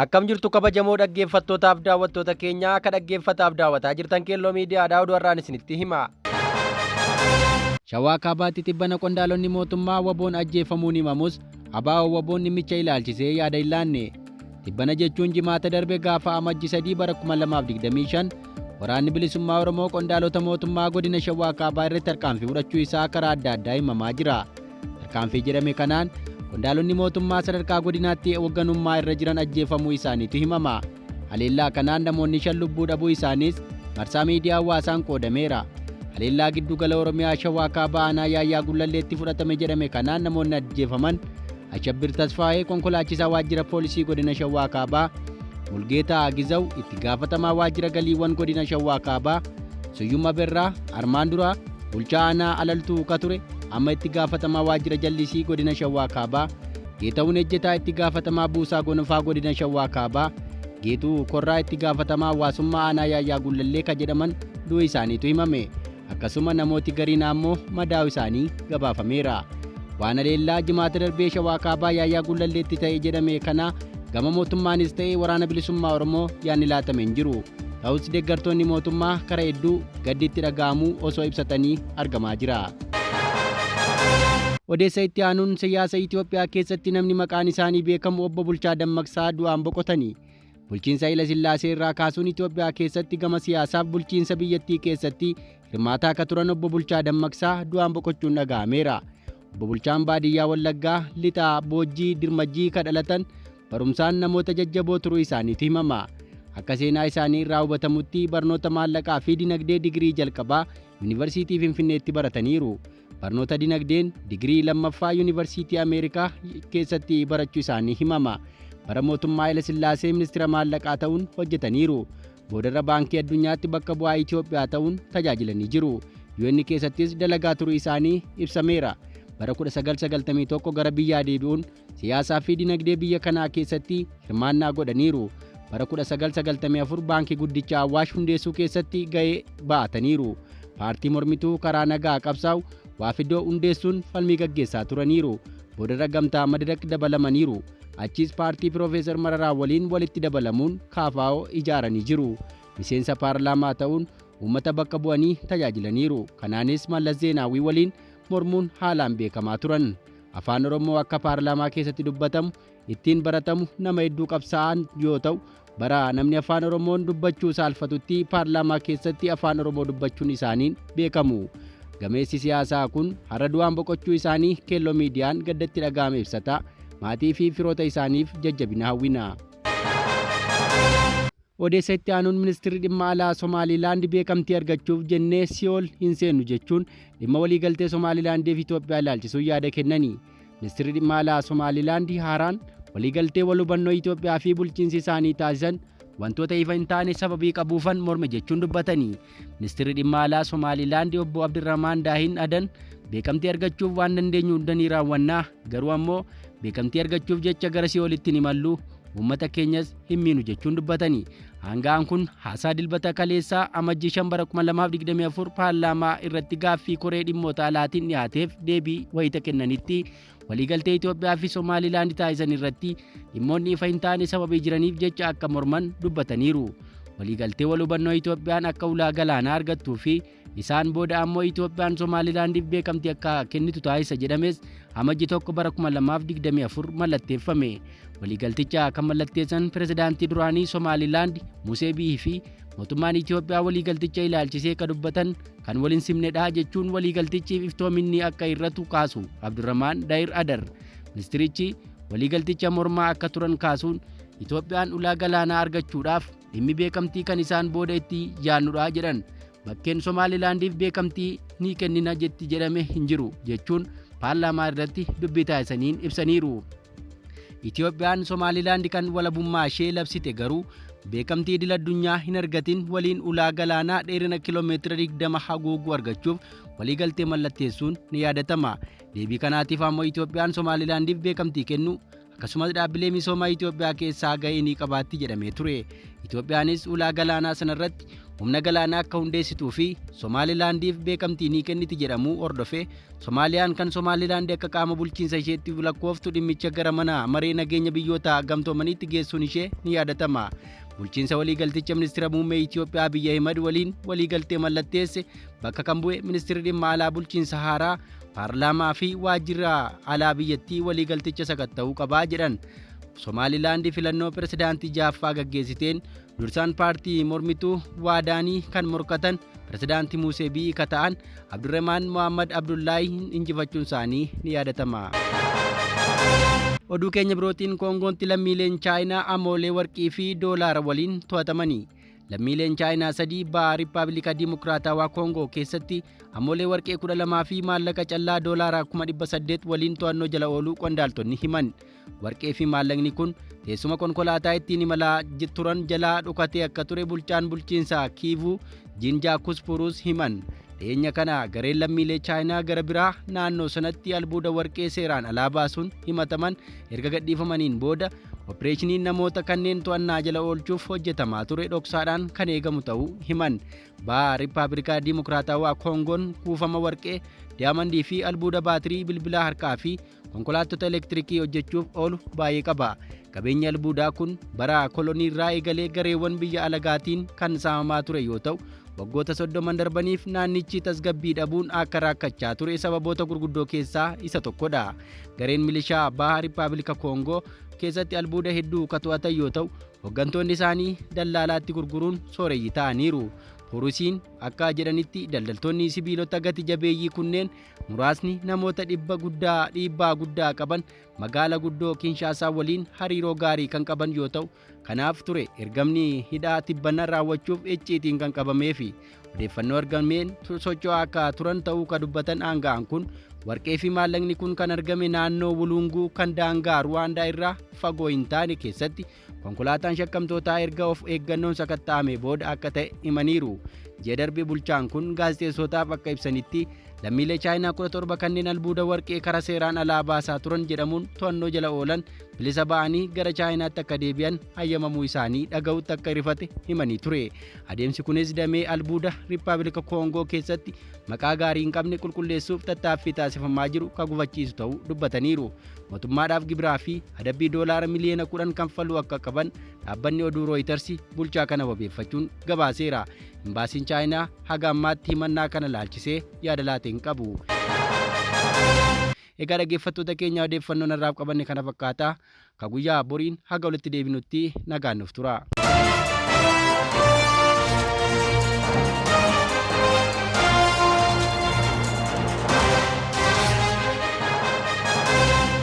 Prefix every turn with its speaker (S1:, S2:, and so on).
S1: Akkam jirtu kabajamoo dhaggeeffattootaaf daawwattoota keenyaa akka dhaggeeffataaf daawwataa jirtan Keelloo Miidiyaadhaa oduu har'aan isinitti hima.
S2: Shawaa Kaabaatti tibbana qondaalonni mootummaa waboon ajjeefamuun himamus ABO waboon dhimmicha ilaalchisee yaada hin laanne. Tibbana jechuun jimaata darbe gaafa amajji 3 bara 2025 waraanni bilisummaa Oromoo qondaalota mootummaa godina Shawaa Kaabaa irratti tarkaanfii fudhachuu isaa karaa adda addaa himamaa jira. Tarkaanfii jedhame kanaan qondaalonni mootummaa sadarkaa godinaatti hoogganummaa irra jiran ajjeefamuu isaaniitu himama. Haleellaa kanaan namoonni 5 lubbuu dhabuu isaaniis marsaa miidiyaa hawaasaan qoodameera. Haleellaa giddu gala Oromiyaa Shawaa Kaabaa aanaa Yaayyaa Gullalleetti fudhatame jedhame kanaan namoonni ajjeefaman Ashabbir Tasfaayee konkolaachisaa waajjira poolisii godina Shawaa Kaabaa, Mulgeetaa Agizaw itti gaafatamaa waajjira galiiwwan godina Shawaa Kaabaa, Suyyuma Berraa armaan dura bulchaa aanaa Alaltuu Kature amma itti gaafatamaa waajjira jallisii godina Shawaa Kaabaa, Geetawun Ejjetaa itti gaafatamaa buusaa gonfaa godina Shawaa Kaabaa, Geetuu Korraa itti gaafatamaa hawaasummaa aanaa Yaayyaa Gullallee ka jedhaman du'uu isaaniitu himame. Akkasuma namooti gariin ammoo madaa'uu isaanii gabaafameera. Waan haleellaa jimaata darbee Shawaa Kaabaa Yaayyaa Gullalleetti ta'e jedhame kana gama mootummaanis ta'e waraana bilisummaa Oromoo yaadni laatame hin jiru. Ta'us deeggartoonni mootummaa karaa hedduu gaddiitti dhaga'amuu osoo ibsatanii argamaa jira. Odeessa itti aanuun siyaasa Itoophiyaa keessatti namni maqaan isaanii beekamu obbo Bulchaa Dammaqsaa du'aan boqotanii. Bulchiinsa Haayile Sillaasee irraa kaasuun Itoophiyaa keessatti gama siyaasaaf bulchiinsa biyyattii keessatti hirmaataa akka turan obbo Bulchaa Dammaqsaa du'aan boqochuun dhaga'ameera. Obbo Bulchaan baadiyyaa Wallaggaa lixaa Boojjii Dirmajjii ka dhalatan barumsaan namoota jajjaboo turuu isaaniitu himama. Akka seenaa isaanii irraa hubatamutti barnoota maallaqaa fi dinagdee digirii jalqabaa Yuunivarsiitii Finfinneetti barataniiru. Barnoota dinagdeen digirii lammaffaa Yuunivarsiitii Ameerikaa keessatti barachuu isaanii himama. Bara mootummaa Haayile Sillaasee ministeera maallaqaa ta'uun hojjetaniiru. Boodarra baankii addunyaatti bakka bu'aa Itoophiyaa ta'uun tajaajilanii jiru. UN keessattis dalagaa turuu isaanii ibsameera. Bara 1991 gara biyyaa deebi'uun siyaasaa fi dinagdee biyya kanaa keessatti hirmaannaa godhaniiru. Bara 1994 baankii guddicha Awaash hundeessuu keessatti ga'ee ba'ataniiru. Paartii mormituu karaa nagaa qabsaa'u Waafidoo hundeessuun falmii gaggeessaa turaniiru. Boodarra gamtaa Madirak dabalamaniiru. Achiis paartii Piroofeesar Mararaa waliin walitti dabalamuun KFO ijaaranii jiru. Miseensa paarlaamaa ta'uun uummata bakka bu'anii tajaajilaniiru. Kanaanis Mallas Zeenaawii waliin mormuun haalaan beekamaa turan. Afaan Oromoo akka paarlaamaa keessatti dubbatamu ittiin baratamu nama hedduu qabsaa'an yoo ta'u, bara namni afaan Oromoon dubbachuu saalfatutti paarlaamaa keessatti afaan Oromoo dubbachuun isaaniin beekamu. Gameessi siyaasaa kun har'a du'aan boqochuu isaanii Keelloo Miidiyaan gaddatti dhaga'ame ibsata. Maatii fi firoota isaaniif jajjabina hawwina. Odeessa itti aanuun ministeerri dhimma alaa Somaaliilaand beekamtii argachuuf jennee Siyool hin seennu jechuun dhimma waliigaltee Somaaliilaandii fi Itoophiyaa ilaalchisuun yaada kennani. Ministeerri dhimma alaa Somaaliilaand haaraan waliigaltee wal hubannoo Itoophiyaa fi bulchiinsi isaanii taasisan wantoota ifa hin taane sababii qabuufan morme jechuun dubbatanii. Ministeerri dhimma alaa Somaaliilaand obbo Abdirrahmaan Daahin Adan beekamtii argachuuf waan dandeenyu hundanii raawwannaa, garuu ammoo beekamtii argachuuf jecha gara Siyoolitti ni mallu, uummata keenyas hin miinu jechuun dubbatanii. Hangaan kun haasaa dilbata kaleessaa amajjii 5 bara 2024 paarlaamaa irratti gaaffii koree dhimmoota alaatiin dhiyaateef deebii wayita kennanitti waliigaltee Itoophiyaa fi Somaaliilaand taasisan irratti dhimmoonni ifa hin taane sababii jiraniif jecha akka morman dubbataniiru. Waliigaltee wal hubannoo Itoophiyaan akka ulaa galaanaa argattuu fi isaan booda ammoo Itoophiyaan Somaaliilaandiif beekamtii akka kennitu taasisa jedhames amajjii 1 bara 2024 mallatteeffame. Waliigalticha kan mallatteessan pirezidaantii duraanii Somaaliilaand Musee Biihii fi mootummaan Itoophiyaa waliigalticha ilaalchisee ka dubbatan kan waliin simnedha jechuun waliigaltichi iftoominni akka irratu kaasu Abdurrahmaan Daahir Adar. Ministirichi waliigalticha mormaa akka turan kaasuun Itoophiyaan ulaa galaanaa argachuudhaaf dhimmi beekamtii kan isaan booda itti yaannudha jedhan. Bakkeen Somaaliilaandiif beekamtii ni kennina jetti jedhame hin jiru jechuun paarlaamaa irratti dubbii taasisaniin ibsaniiru. Itoophiyaan Somaaliilaand kan walabummaa ishee labsite garuu beekamtii idil addunyaa hin argatin waliin ulaa galaanaa dheerina kiiloomeetira 20 haguuguu argachuuf waliigaltee mallatteessuun ni yaadatama. Deebii kanaatiif ammoo Itoophiyaan Somaaliilaandiif beekamtii kennu akkasumas dhaabbilee misoomaa Itoophiyaa keessaa gahee ni qabaatti jedhamee ture. Itoophiyaanis ulaa galaanaa sanarratti humna galaanaa akka hundeessituu fi Somaalilaandiif beekamtii ni kenniti jedhamu hordofee Somaaliyaan kan Somaalilaand akka qaama bulchiinsa isheetti lakkooftu dhimmicha gara mana maree nageenya biyyoota gamtoomaniitti geessuun ishee ni yaadatama. Bulchiinsa waliigalticha ministeera muummee Itoophiyaa Abiy Ahmed waliin waliigaltee mallatteesse bakka kan bu'e ministeerri dhimma alaa bulchiinsa haaraa paarlaamaa fi waajjira alaa biyyattii waliigalticha sakatta'uu qabaa jedhan. Somaalilaand filannoo pirezidaantii jaaffaa gaggeessiteen dursaan paartii mormituu waadaanii kan morkatan pirezidaantii Musee Bi'ii ka ta'an Abdurrahmaan Mohammad Abdullaahi injifachuun isaanii ni yaadatama. Oduu keenya birootiin Koongootti lammiileen Chaayinaa amoolee warqii fi doolaara waliin to'atamanii. Lammiileen Chaayinaa 3 baha Riippaabilika Dimokiraatawaa Koongoo keessatti amoolee warqee 12 fi maallaqa callaa doolaara 800 waliin to'annoo jala ooluu qondaaltonni himan. Warqee fi maallaqni kun teessuma konkolaataa ittiin imalaa turan jalaa dhokatee akka ture bulchaan bulchiinsaa Kiivuu Jinjaakus Puruus himan. Dhiyeenya kana gareen lammiilee Chaayinaa gara biraa naannoo sanatti albuuda warqee seeraan alaa baasuun himataman erga gadhiifamaniin booda opereeshiniin namoota kanneen to'annaa jala oolchuuf hojjetamaa ture dhoksaadhaan kan eegamu ta'uu himan. Baha Riippaabilika Dimokiraatawaa Koongoon kuufama warqee, diyaamandii fi albuuda baatirii bilbilaa harkaa fi konkolaattota elektirikii hojjechuuf oolu baay'ee qaba. Qabeenyi albuudaa kun bara kolonii irraa eegalee gareewwan biyya alagaatiin kan saamamaa ture yoo ta'u, waggoota 30 darbaniif naannichi tasgabbii dhabuun akka rakkachaa ture sababoota gurguddoo keessaa isa tokkodha. Gareen milishaa baha Riippaabilika Koongoo keessatti albuuda hedduu ka to'atan yoo ta'u, hooggantoonni isaanii dallaalaatti gurguruun sooreyyii ta'aniiru. Puruusiin akka jedhanitti daldaltoonni sibiilota gati jabeeyyii kunneen muraasni namoota dhiibbaa guddaa qaban magaala guddoo Kinshaasaa waliin hariiroo gaarii kan qaban yoo ta'u, kanaaf ture ergamni hidhaa tibbanna raawwachuuf icciitiin kan qabameefi odeeffannoo argameen socho'aa akka turan ta'uu ka dubbatan aanga'aan kun warqee fi maallaqni kun kan argame naannoo Wulunguu kan daangaa Ruwaandaa irraa fagoo hin taane keessatti konkolaataan shakkamtootaa erga of eeggannoon sakatta'ame booda akka ta'e himaniiru. Ji'a darbe bulchaan kun gaazexeessotaaf akka ibsanitti lammiilee Chaayinaa 17 kanneen albuuda warqee karaa seeraan alaa baasaa turan jedhamuun to'annoo jala oolan bilisa ba'anii gara Chaayinaatti akka deebi'an hayyamamuu isaanii dhaga'utti akka rifate himanii ture. Adeemsi kunis damee albuuda Riippaabilika Koongoo keessatti maqaa gaarii hin qabne qulqulleessuuf tattaaffii taasifamaa jiru ka gufachiisu ta'uu dubbataniiru. Mootummaadhaaf gibiraa fi adabbii doolaara miliyoona 10 kanfaluu akka qaban dhaabbanni oduu Rooyiters bulchaa kana wabeeffachuun gabaaseera. Imbaasiin Chaayinaa haga ammaatti himannaa kana laalchisee yaada laatee hin qabu. Egaa dhaggeeffattoota keenya odeeffannoo narraaf qabanne kana fakkaata. Ka guyyaa boriin haga walitti deebinutti nagaan nuuf tura.